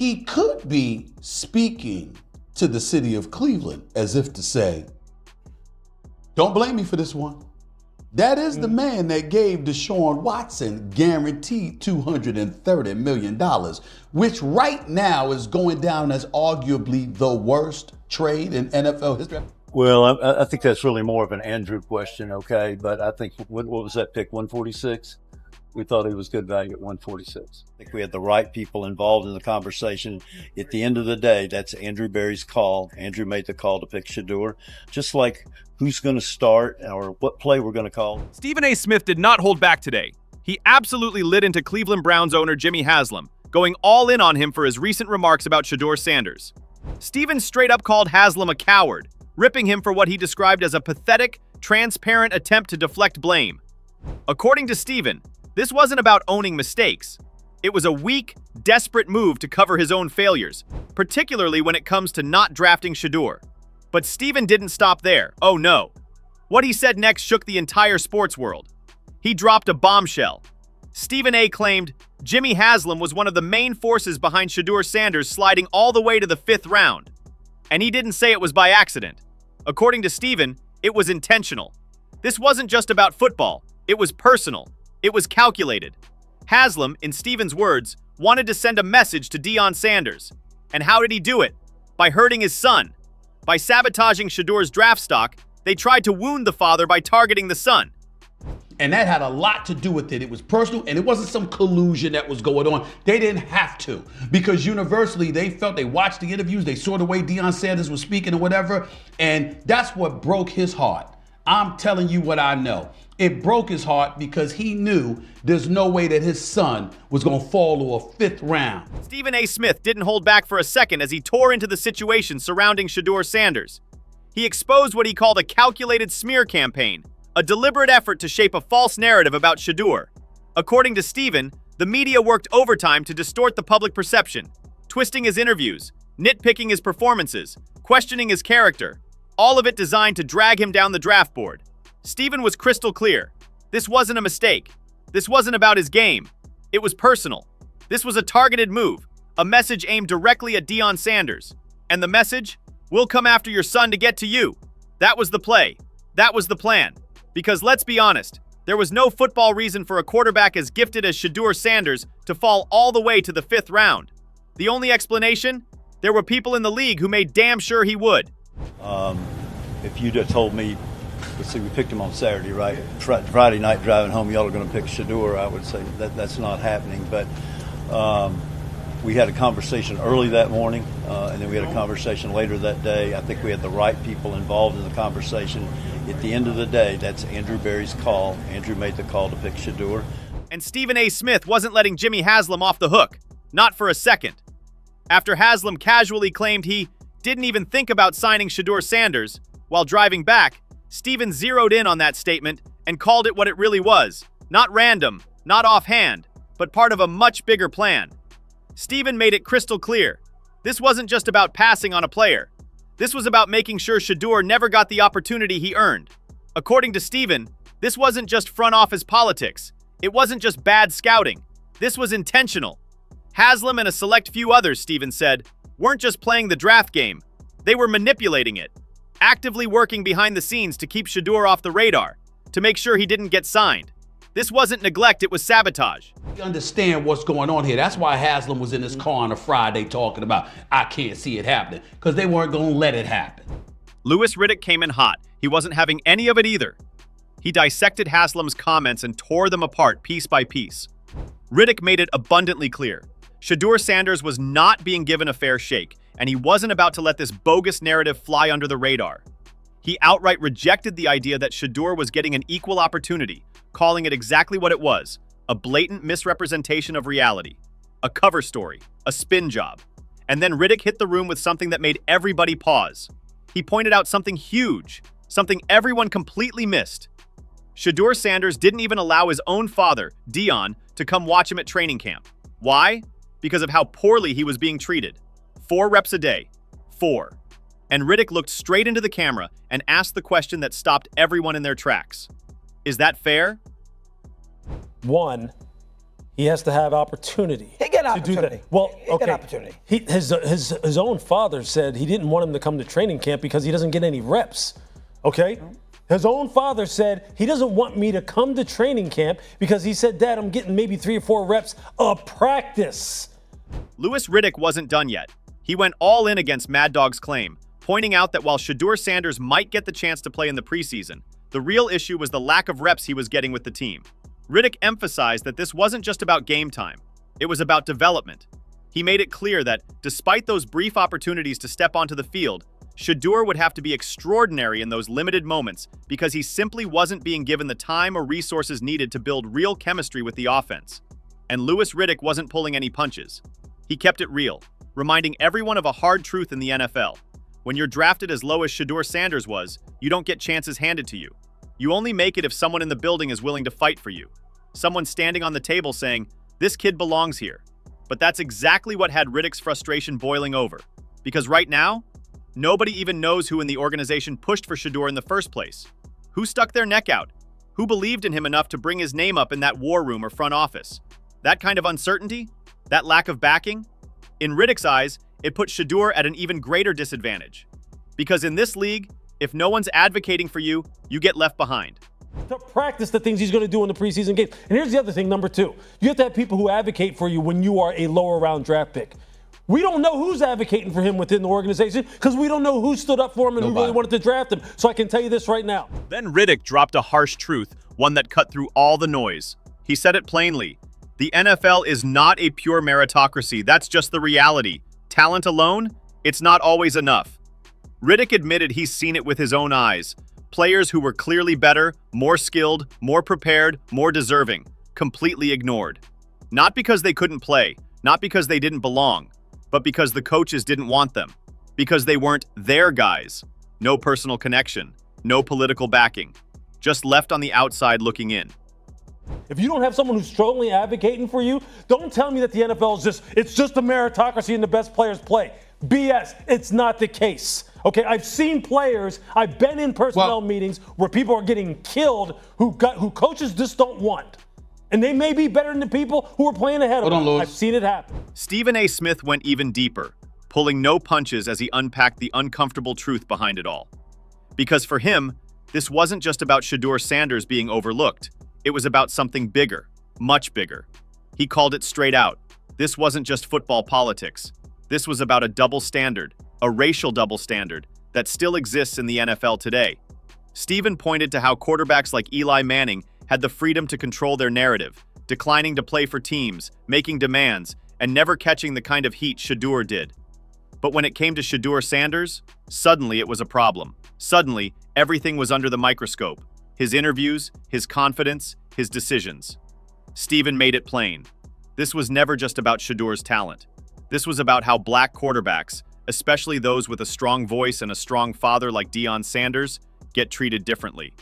he could be speaking to the city of Cleveland as if to say, don't blame me for this one. That is the man that gave Deshaun Watson guaranteed $230 million, which right now is going down as arguably the worst trade in NFL history. Well, I think that's really more of an Andrew question, okay? But I think, what was that pick, 146? We thought he was good value at 146. I think we had the right people involved in the conversation. At the end of the day, that's Andrew Berry's call. Andrew made the call to pick Shedeur, just like who's going to start or what play we're going to call. Stephen A. Smith did not hold back today. He absolutely lit into Cleveland Browns owner Jimmy Haslam, going all in on him for his recent remarks about Shedeur Sanders. Stephen straight up called Haslam a coward, ripping him for what he described as a pathetic, transparent attempt to deflect blame. According to Stephen, this wasn't about owning mistakes. It was a weak, desperate move to cover his own failures, particularly when it comes to not drafting Shedeur. But Stephen didn't stop there. Oh no. What he said next shook the entire sports world. He dropped a bombshell. Stephen A. claimed Jimmy Haslam was one of the main forces behind Shedeur Sanders sliding all the way to the 5th round. And he didn't say it was by accident. According to Stephen, it was intentional. This wasn't just about football. It was personal. It was calculated. Haslam, in Stephen's words, wanted to send a message to Deion Sanders. And how did he do it? By hurting his son. By sabotaging Shedeur's draft stock, they tried to wound the father by targeting the son. And that had a lot to do with it. It was personal, and it wasn't some collusion that was going on. They didn't have to, because universally they felt, they watched the interviews, they saw the way Deion Sanders was speaking or whatever, and that's what broke his heart. I'm telling you what I know. It broke his heart because he knew there's no way that his son was going to fall to a 5th round. Stephen A. Smith didn't hold back for a second as he tore into the situation surrounding Shedeur Sanders. He exposed what he called a calculated smear campaign, a deliberate effort to shape a false narrative about Shedeur. According to Stephen, the media worked overtime to distort the public perception, twisting his interviews, nitpicking his performances, questioning his character, all of it designed to drag him down the draft board. Stephen was crystal clear. This wasn't a mistake. This wasn't about his game. It was personal. This was a targeted move, a message aimed directly at Deion Sanders. And the message? We'll come after your son to get to you. That was the play. That was the plan. Because let's be honest, there was no football reason for a quarterback as gifted as Shedeur Sanders to fall all the way to the 5th round. The only explanation? There were people in the league who made damn sure he would. If you'd have told me, let's see, we picked him on Saturday, right? Friday night driving home, y'all are going to pick Shedeur, I would say that's not happening. But we had a conversation early that morning, and then we had a conversation later that day. I think we had the right people involved in the conversation. At the end of the day, that's Andrew Berry's call. Andrew made the call to pick Shedeur. And Stephen A. Smith wasn't letting Jimmy Haslam off the hook. Not for a second. After Haslam casually claimed he didn't even think about signing Shedeur Sanders, while driving back, Stephen zeroed in on that statement and called it what it really was. Not random, not offhand, but part of a much bigger plan. Stephen made it crystal clear. This wasn't just about passing on a player. This was about making sure Shedeur never got the opportunity he earned. According to Stephen, this wasn't just front office politics. It wasn't just bad scouting. This was intentional. Haslam and a select few others, Stephen said, weren't just playing the draft game. They were manipulating it, actively working behind the scenes to keep Shedeur off the radar, to make sure he didn't get signed. This wasn't neglect, it was sabotage. You understand what's going on here. That's why Haslam was in his car on a Friday talking about, I can't see it happening, because they weren't going to let it happen. Louis Riddick came in hot. He wasn't having any of it either. He dissected Haslam's comments and tore them apart piece by piece. Riddick made it abundantly clear. Shedeur Sanders was not being given a fair shake, and he wasn't about to let this bogus narrative fly under the radar. He outright rejected the idea that Shedeur was getting an equal opportunity, calling it exactly what it was, a blatant misrepresentation of reality, a cover story, a spin job. And then Riddick hit the room with something that made everybody pause. He pointed out something huge, something everyone completely missed. Shedeur Sanders didn't even allow his own father, Deion, to come watch him at training camp. Why? Because of how poorly he was being treated. 4 reps a day. 4. And Riddick looked straight into the camera and asked the question that stopped everyone in their tracks. Is that fair? 1, he has to have opportunity. He get to do that. opportunity. Well, He get opportunity. His own father said he didn't want him to come to training camp because he doesn't get any reps. Okay? His own father said he doesn't want me to come to training camp because he said, Dad, I'm getting maybe 3 or 4 reps of practice. Louis Riddick wasn't done yet. He went all in against Mad Dog's claim, pointing out that while Shedeur Sanders might get the chance to play in the preseason, the real issue was the lack of reps he was getting with the team. Riddick emphasized that this wasn't just about game time. It was about development. He made it clear that, despite those brief opportunities to step onto the field, Shedeur would have to be extraordinary in those limited moments because he simply wasn't being given the time or resources needed to build real chemistry with the offense. And Louis Riddick wasn't pulling any punches. He kept it real, reminding everyone of a hard truth in the NFL. When you're drafted as low as Shedeur Sanders was, you don't get chances handed to you. You only make it if someone in the building is willing to fight for you. Someone standing on the table saying, "This kid belongs here." But that's exactly what had Riddick's frustration boiling over. Because right now, nobody even knows who in the organization pushed for Shedeur in the first place. Who stuck their neck out? Who believed in him enough to bring his name up in that war room or front office? That kind of uncertainty? That lack of backing? In Riddick's eyes, it put Shedeur at an even greater disadvantage. Because in this league, if no one's advocating for you, you get left behind. To practice the things he's going to do in the preseason game. And here's the other thing, number 2. You have to have people who advocate for you when you are a lower round draft pick. We don't know who's advocating for him within the organization because we don't know who stood up for him and who really wanted to draft him. So I can tell you this right now. Then Riddick dropped a harsh truth, one that cut through all the noise. He said it plainly. The NFL is not a pure meritocracy. That's just the reality. Talent alone? It's not always enough. Riddick admitted he's seen it with his own eyes. Players who were clearly better, more skilled, more prepared, more deserving, completely ignored. Not because they couldn't play, not because they didn't belong, but because the coaches didn't want them. Because they weren't their guys. No personal connection, no political backing. Just left on the outside looking in. If you don't have someone who's strongly advocating for you, don't tell me that the NFL is it's just a meritocracy and the best players play. BS, it's not the case. Okay, I've seen players, I've been in personnel meetings where people are getting killed who coaches just don't want. And they may be better than the people who are playing ahead of them. I've seen it happen. Stephen A. Smith went even deeper, pulling no punches as he unpacked the uncomfortable truth behind it all. Because for him, this wasn't just about Shedeur Sanders being overlooked. It was about something bigger, much bigger. He called it straight out. This wasn't just football politics. This was about a double standard, a racial double standard, that still exists in the NFL today. Stephen pointed to how quarterbacks like Eli Manning had the freedom to control their narrative, declining to play for teams, making demands, and never catching the kind of heat Shedeur did. But when it came to Shedeur Sanders, suddenly it was a problem. Suddenly, everything was under the microscope. His interviews, his confidence, his decisions. Stephen made it plain. This was never just about Shedeur's talent. This was about how black quarterbacks, especially those with a strong voice and a strong father like Deion Sanders, get treated differently.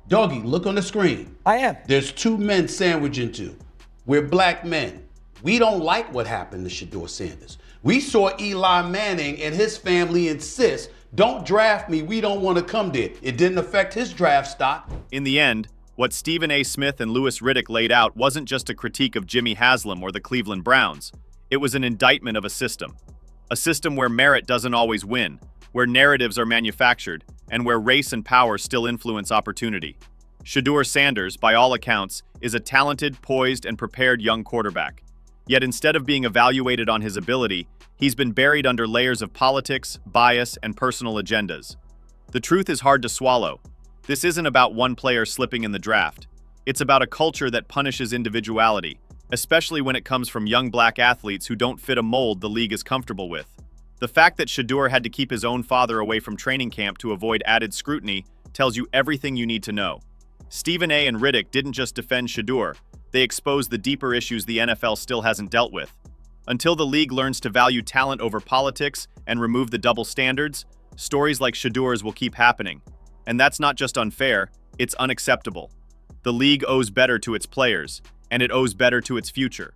Doggy, look on the screen. I am. There's 2 men sandwiched into. We're black men. We don't like what happened to Shedeur Sanders. We saw Eli Manning and his family insist, don't draft me, we don't want to come there. It didn't affect his draft stock. In the end, what Stephen A. Smith and Louis Riddick laid out wasn't just a critique of Jimmy Haslam or the Cleveland Browns. It was an indictment of a system. A system where merit doesn't always win, where narratives are manufactured, and where race and power still influence opportunity. Shedeur Sanders, by all accounts, is a talented, poised, and prepared young quarterback. Yet instead of being evaluated on his ability, he's been buried under layers of politics, bias, and personal agendas. The truth is hard to swallow. This isn't about one player slipping in the draft. It's about a culture that punishes individuality, especially when it comes from young black athletes who don't fit a mold the league is comfortable with. The fact that Shedeur had to keep his own father away from training camp to avoid added scrutiny tells you everything you need to know. Stephen A. and Riddick didn't just defend Shedeur, they exposed the deeper issues the NFL still hasn't dealt with. Until the league learns to value talent over politics and remove the double standards, stories like Shedeur's will keep happening. And that's not just unfair, it's unacceptable. The league owes better to its players, and it owes better to its future.